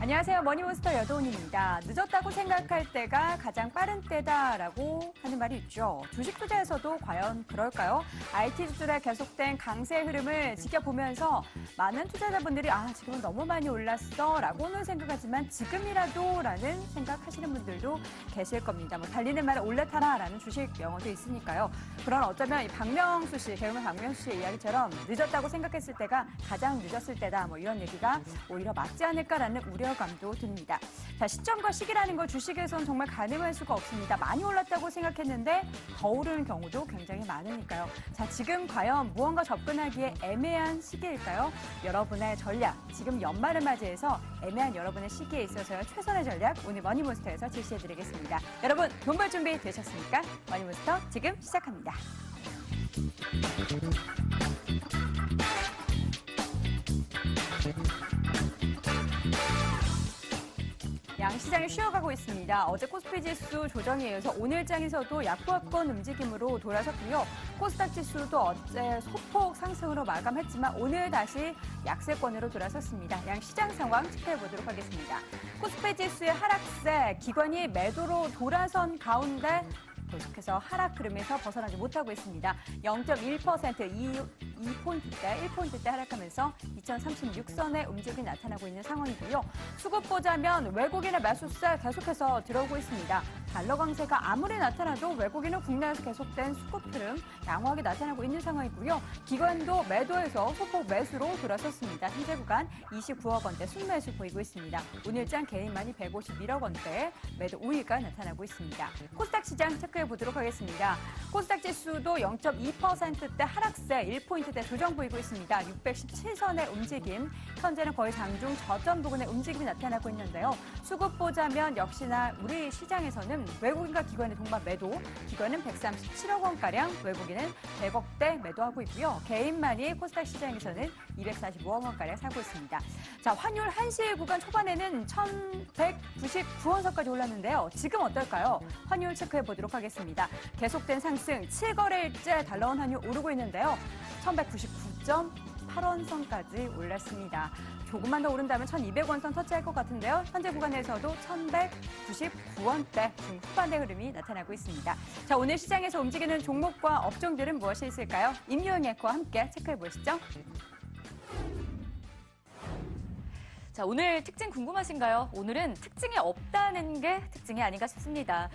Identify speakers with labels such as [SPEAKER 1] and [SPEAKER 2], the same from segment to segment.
[SPEAKER 1] 안녕하세요. 머니몬스터 여도은입니다. 늦었다고 생각할 때가 가장 빠른 때다라고 하는 말이 있죠. 주식 투자에서도 과연 그럴까요? IT 주들의 계속된 강세 흐름을 지켜보면서 많은 투자자분들이 지금은 너무 많이 올랐어 라고는 생각하지만 지금이라도 라는 생각하시는 분들도 계실 겁니다. 달리는 말에 올라타라 라는 주식 용어도 있으니까요. 그런 어쩌면 이 박명수 씨, 개그맨 박명수 씨의 이야기처럼 늦었다고 생각했을 때가 가장 늦었을 때다 이런 얘기가 오히려 맞지 않을까라는 우려감도 듭니다. 자, 시점과 시기라는 걸 주식에선 정말 가늠할 수가 없습니다. 많이 올랐다고 생각했는데 더 오르는 경우도 굉장히 많으니까요. 자, 지금 과연 무언가 접근하기에 애매한 시기일까요? 여러분의 전략, 지금 연말을 맞이해서 애매한 여러분의 시기에 있어서요. 최선의 전략 오늘 머니몬스터에서 제시해드리겠습니다. 여러분 돈 벌 준비 되셨습니까? 머니몬스터 지금 시작합니다. 양시장이 쉬어가고 있습니다. 어제 코스피 지수 조정에 이어서 오늘 장에서도 약보합권 움직임으로 돌아섰고요. 코스닥 지수도 어제 소폭 상승으로 마감했지만 오늘 다시 약세권으로 돌아섰습니다. 양시장 상황 체크해보도록 하겠습니다. 코스피 지수의 하락세, 기관이 매도로 돌아선 가운데 계속해서 하락 흐름에서 벗어나지 못하고 있습니다. 0.1% 2포인트대, 1포인트대 하락하면서 2036선의 움직임이 나타나고 있는 상황이고요. 수급 보자면 외국인의 매수세 계속해서 들어오고 있습니다. 달러 강세가 아무리 나타나도 외국인은 국내에서 계속된 수급 흐름 양호하게 나타나고 있는 상황이고요. 기관도 매도에서 소폭 매수로 돌아섰습니다. 현재 구간 29억 원대 순매수 보이고 있습니다. 오늘장 개인만이 151억 원대 매도 우위가 나타나고 있습니다. 코스닥 시장 체크해보도록 하겠습니다. 코스닥 지수도 0.2%대 하락세 1포인트대 조정 보이고 있습니다. 617선의 움직임, 현재는 거의 장중 저점 부근의 움직임이 나타나고 있는데요. 수급 보자면 역시나 우리 시장에서는 외국인과 기관의 동반 매도, 기관은 137억 원가량, 외국인은 100억대 매도하고 있고요. 개인만이 코스닥 시장에서는 245억 원가량 사고 있습니다. 자, 환율 한시 구간 초반에는 1199원선까지 올랐는데요. 지금 어떨까요? 환율 체크해보도록 하겠습니다. 계속된 상승, 7거래일째 달러원 환율 오르고 있는데요. 1199.8원선까지 올랐습니다. 조금만 더 오른다면 1200원선 터치할 것 같은데요. 현재 구간에서도 1199원대 중후반대 흐름이 나타나고 있습니다. 자, 오늘 시장에서 움직이는 종목과 업종들은 무엇이 있을까요? 임요영 앵커와 함께 체크해보시죠.
[SPEAKER 2] 자, 오늘 특징 궁금하신가요? 오늘은 특징이 없다는 게 특징이 아닌가 싶습니다.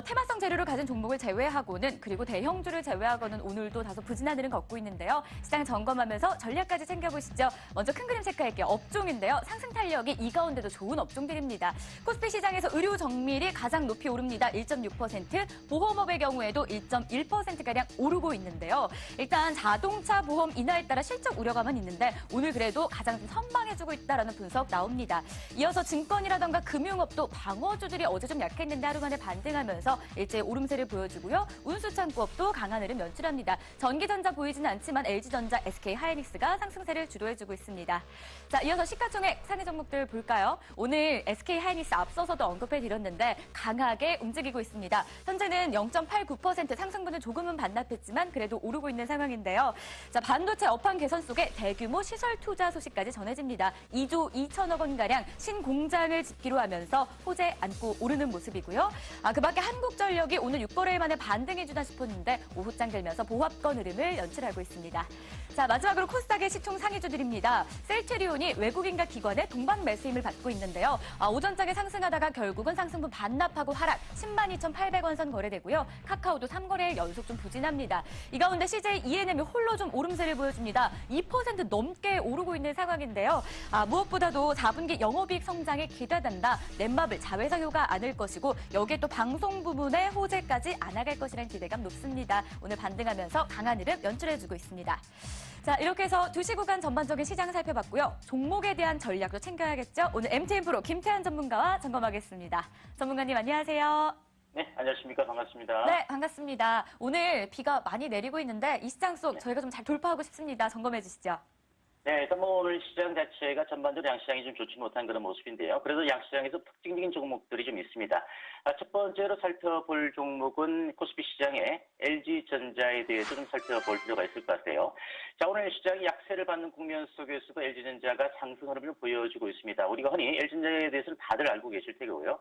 [SPEAKER 2] 테마성 재료를 가진 종목을 제외하고는, 그리고 대형주를 제외하고는 오늘도 다소 부진한 흐름 걷고 있는데요. 시장 점검하면서 전략까지 챙겨보시죠. 먼저 큰 그림 체크할게요. 업종인데요. 상승 탄력이 이 가운데도 좋은 업종들입니다. 코스피 시장에서 의료 정밀이 가장 높이 오릅니다. 1.6%, 보험업의 경우에도 1.1%가량 오르고 있는데요. 일단 자동차 보험 인하에 따라 실적 우려감은 있는데 오늘 그래도 가장 좀 선방해주고 있다는 분석 나옵니다. 이어서 증권이라던가 금융업도 방어주들이 어제 좀 약했는데 하루 만에 반등하면서 일제히 오름세를 보여주고요. 운수창고업도 강한 흐름 연출합니다. 전기전자 보이지는 않지만 LG전자, SK하이닉스가 상승세를 주도해주고 있습니다. 자, 이어서 시가총액 상위 종목들 볼까요? 오늘 SK하이닉스 앞서서도 언급해드렸는데 강하게 움직이고 있습니다. 현재는 0.89% 상승분을 조금은 반납했지만 그래도 오르고 있는 상황인데요. 자, 반도체 업황 개선 속에 대규모 시설 투자 소식까지 전해집니다. 2조 2천억 원가량 신공장을 짓기로 하면서 호재 안고 오르는 모습이고요. 그 밖에 한국전력이 오늘 6거래일 만에 반등해주나 싶었는데 오후장 들면서 보합권 흐름을 연출하고 있습니다. 자, 마지막으로 코스닥의 시총 상위주들입니다. 셀트리온이 외국인과 기관의 동반 매수 힘을 받고 있는데요. 오전장에 상승하다가 결국은 상승분 반납하고 하락 102,800원 선 거래되고요. 카카오도 3거래일 연속 좀 부진합니다. 이 가운데 CJ ENM이 홀로 좀 오름세를 보여줍니다. 2% 넘게 오르고 있는 상황인데요. 무엇보다도 4분기 영업이익 성장에 기대된다. 넷마블 자회사효가 안을 것이고 여기에 또 방송 부문의 호재까지 안아갈 것이라는 기대감 높습니다. 오늘 반등하면서 강한 흐름 연출해주고 있습니다. 자, 이렇게 해서 2시 구간 전반적인 시장 살펴봤고요. 종목에 대한 전략도 챙겨야겠죠. 오늘 MTN프로 김태한 전문가와 점검하겠습니다. 전문가님 안녕하세요.
[SPEAKER 3] 네, 안녕하십니까. 반갑습니다.
[SPEAKER 2] 네, 반갑습니다. 오늘 비가 많이 내리고 있는데 이 시장 속 저희가 좀 잘 돌파하고 싶습니다. 점검해 주시죠.
[SPEAKER 3] 네, 일단 뭐 오늘 시장 자체가 전반적으로 양시장이 좀 좋지 못한 그런 모습인데요. 그래도 양시장에서 특징적인 종목들이 좀 있습니다. 첫 번째로 살펴볼 종목은 코스피 시장의 LG전자에 대해서 좀 살펴볼 필요가 있을 것 같아요. 자, 오늘 시장이 약세를 받는 국면 속에서도 LG전자가 상승 흐름을 보여주고 있습니다. 우리가 흔히 LG전자에 대해서는 다들 알고 계실 테고요.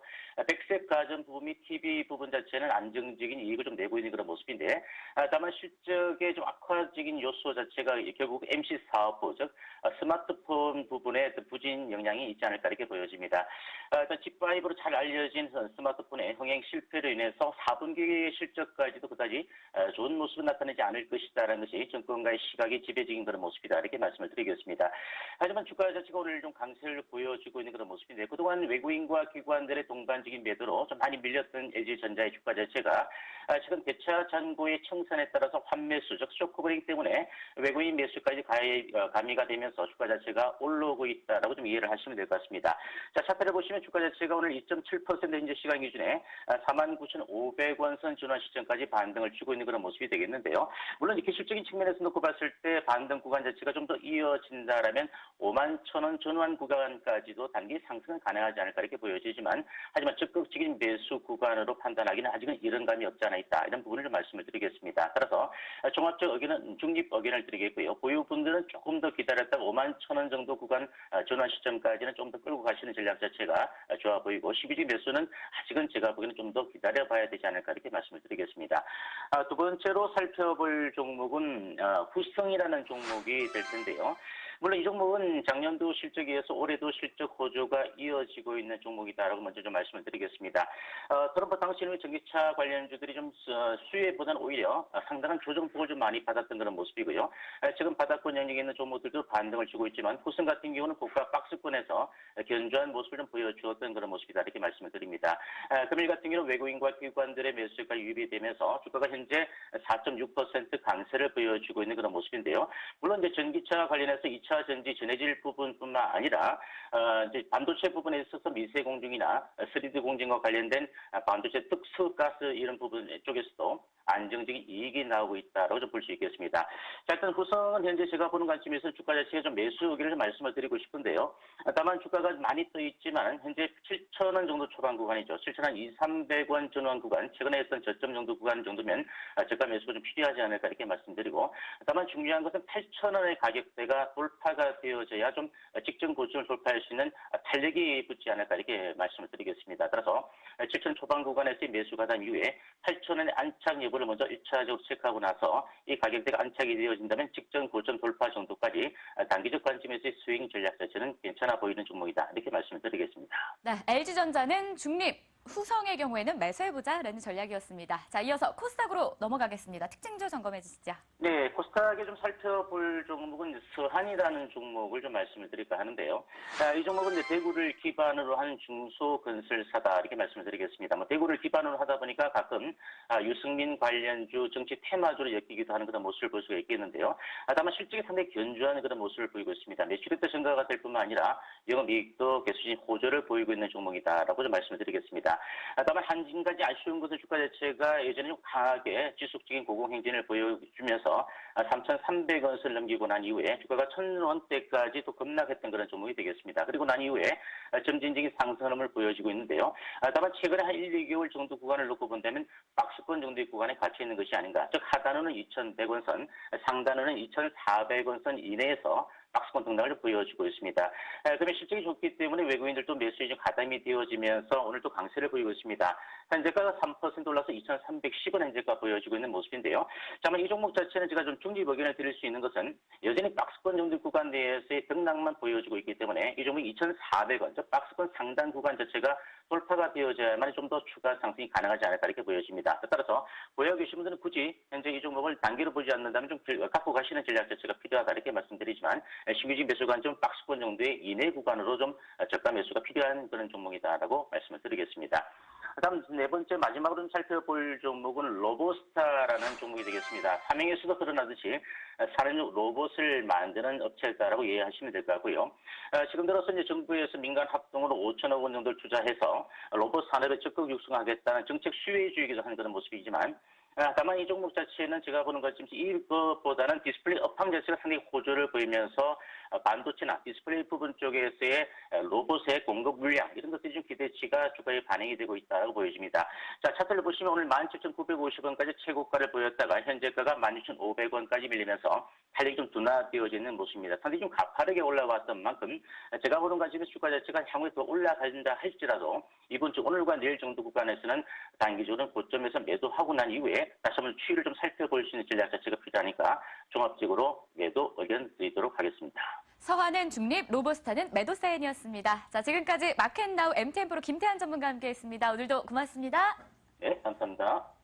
[SPEAKER 3] 백색 가전 부분 및 TV 부분 자체는 안정적인 이익을 좀 내고 있는 그런 모습인데, 다만 실적의 좀 악화적인 요소 자체가 결국 MC 사업부, 즉 스마트폰 부분에 부진 영향이 있지 않을까 이렇게 보여집니다. 일단 G5로 잘 알려진 스마트폰의 흥행 실패로 인해서 4분기 실적까지도 그다지 좋은 모습은 나타내지 않을 것이다라는 것이 정권가의 시각이 지배적인 그런 모습이다 이렇게 말씀을 드리겠습니다. 하지만 주가 자체가 오늘 좀 강세를 보여주고 있는 그런 모습인데 그동안 외국인과 기관들의 동반적인 매도로 좀 많이 밀렸던 LG전자의 주가 자체가 최근 대차 잔고의 청산에 따라서 환매수, 즉 쇼커버링 때문에 외국인 매수까지 가미가 되면서 주가 자체가 올라오고 있다라고 좀 이해를 하시면 될 것 같습니다. 자, 차트를 보시면 주가 자체가 오늘 2.7% 현재 시간 기준에 49,500원 선 전환 시점까지 반등을 주고 있는 그런 모습이 되겠는데요. 물론 이렇게 실적인 측면에서 놓고 봤을 때 반등 구간 자체가 좀 더 이어진다라면 51,000원 전환 구간까지도 단기 상승은 가능하지 않을까 이렇게 보여지지만 하지만 적극적인 매수 구간으로 판단하기는 아직은 이런 감이 없지 않아 있다. 이런 부분을 좀 말씀을 드리겠습니다. 따라서 종합적 의견은 중립 의견을 드리겠고요. 보유분들은 조금 더 기다렸다가 51,000원 정도 구간 전환 시점까지는 좀 더 끌고 가시는 전략 자체가 좋아 보이고 12주 매수는 아직은 제가 보기에는 좀 더 기다려봐야 되지 않을까 이렇게 말씀을 드리겠습니다. 두 번째로 살펴볼 종목은 후성이라는 종목이 될 텐데요. 물론 이 종목은 작년도 실적에 의해서 올해도 실적 호조가 이어지고 있는 종목이다라고 먼저 좀 말씀을 드리겠습니다. 트럼프 당시에는 전기차 관련주들이 좀 수혜보다는 오히려 상당한 조정폭을 좀 많이 받았던 그런 모습이고요. 지금 바닥권 영역에 있는 종목들도 반등을 주고 있지만 후승 같은 경우는 고가 박스권에서 견조한 모습을 좀 보여주었던 그런 모습이다 이렇게 말씀을 드립니다. 금일 같은 경우는 외국인과 기관들의 매수가 유입이 되면서 주가가 현재 4.6% 강세를 보여주고 있는 그런 모습인데요. 물론 이제 전기차 관련해서 2차 전지 전해질 부분뿐만 아니라 이제 반도체 부분에 있어서 미세 공정이나 3D 공정과 관련된 반도체 특수가스 이런 부분 쪽에서도 안정적인 이익이 나오고 있다라고 좀 볼 수 있겠습니다. 자, 일단 후성은 현재 제가 보는 관점에서 주가 자체가 좀 매수 의견을 말씀을 드리고 싶은데요. 다만 주가가 많이 떠 있지만 현재 7,000원 정도 초반 구간이죠. 7,200-300원 전환 구간, 최근에 했던 저점 정도 구간 정도면 저가 매수가 좀 필요하지 않을까 이렇게 말씀드리고 다만 중요한 것은 8,000원의 가격대가 돌파가 되어져야 좀 직전 고점을 돌파할 수 있는 탄력이 붙지 않을까 이렇게 말씀을 드리겠습니다. 따라서 7,000 초반 구간에서의 매수 가단 이후에 8,000원의 안착 여부를 먼저 1차적으로 체크하고 나서 이 가격대가 안착이 되어진다면 직전 고점 돌파 정도까지 단기적 관점에서의 스윙 전략 자체는 괜찮아 보이는 종목이다. 이렇게 말씀을 드리겠습니다.
[SPEAKER 2] 네, LG전자는 중립, 후성의 경우에는 매수해보자라는 전략이었습니다. 자, 이어서 코스닥으로 넘어가겠습니다. 특징주 점검해 주시죠.
[SPEAKER 3] 네, 코스닥에 좀 살펴볼 종목은 서한이라는 종목을 좀 말씀을 드릴까 하는데요. 이 종목은 이제 대구를 기반으로 한 중소건설사다 이렇게 말씀을 드리겠습니다. 뭐 대구를 기반으로 하다 보니까 가끔 유승민 관련주 정치 테마주로 엮이기도 하는 그런 모습을 볼 수가 있겠는데요. 다만 실적이 상당히 견조한 그런 모습을 보이고 있습니다. 매출액도 증가가 될 뿐만 아니라 영업이익도 계속적인 호조를 보이고 있는 종목이다라고 좀 말씀을 드리겠습니다. 다만 한 가지 아쉬운 것은 주가 자체가 예전에 좀 강하게 지속적인 고공행진을 보여주면서 3,300원 선을 넘기고 난 이후에 주가가 1,000원대까지 또 급락했던 그런 종목이 되겠습니다. 그리고 난 이후에 점진적인 상승 흐름을 보여주고 있는데요. 다만 최근에 한 1, 2개월 정도 구간을 놓고 본다면 박스권 정도의 구간에 갇혀 있는 것이 아닌가. 즉 하단으로는 2,100원 선, 상단으로는 2,400원 선 이내에서 박스권 등락을 보여주고 있습니다. 그러면 실적이 좋기 때문에 외국인들도 매수에 좀 가담이 되어지면서 오늘 또 강세를 보이고 있습니다. 현재가가 3% 올라서 2,310원 현재가 보여지고 있는 모습인데요. 다만 이 종목 자체는 제가 좀 중립 의견을 드릴 수 있는 것은 여전히 박스권 정도 구간 내에서의 등락만 보여주고 있기 때문에 이 종목이 2,400원, 즉 박스권 상단 구간 자체가 돌파가 되어져야만 좀 더 추가 상승이 가능하지 않을까 이렇게 보여집니다. 따라서 보유하고 계신 분들은 굳이 현재 이 종목을 단기로 보지 않는다면 좀 갖고 가시는 전략 자체가 필요하다 이렇게 말씀드리지만 신규직 매수 관점 박스권 정도의 이내 구간으로 좀 저가 매수가 필요한 그런 종목이다라고 말씀을 드리겠습니다. 다음 네 번째 마지막으로 살펴볼 종목은 로보스타라는 종목이 되겠습니다. 사명에서도 드러나듯이 산업용 로봇을 만드는 업체다라고 이해하시면 될 것 같고요. 지금 들어서 이제 정부에서 민간 합동으로 5천억 원 정도를 투자해서 로봇 산업에 적극 육성하겠다는 정책 수혜주의기도 하는 그런 모습이지만 다만 이 종목 자체는 제가 보는 것처럼 이것보다는 디스플레이 업황 자체가 상당히 호조를 보이면서 반도체나 디스플레이 부분 쪽에서의 로봇의 공급 물량 이런 것들이 좀 기대치가 주가에 반영이 되고 있다고 보여집니다. 자, 차트를 보시면 오늘 17,950원까지 최고가를 보였다가 현재가가 16,500원까지 밀리면서 탄력이 좀 둔화되어지는 모습입니다. 상당히 좀 가파르게 올라왔던 만큼 제가 보는 관점에서 주가 자체가 향후에 더 올라간다 할지라도 이번 주 오늘과 내일 정도 구간에서는 단기적으로 고점에서 매도하고 난 이후에 다시 한번 추이를 좀 살펴볼 수 있는 전략 자체가 필요하니까 종합적으로 매도 의견 드리도록 하겠습니다.
[SPEAKER 2] 서화는 중립, 로보스타는 매도 사인이었습니다. 자, 지금까지 마켓나우 MTN 프로 김태한 전문가와 함께했습니다. 오늘도 고맙습니다.
[SPEAKER 3] 네, 감사합니다.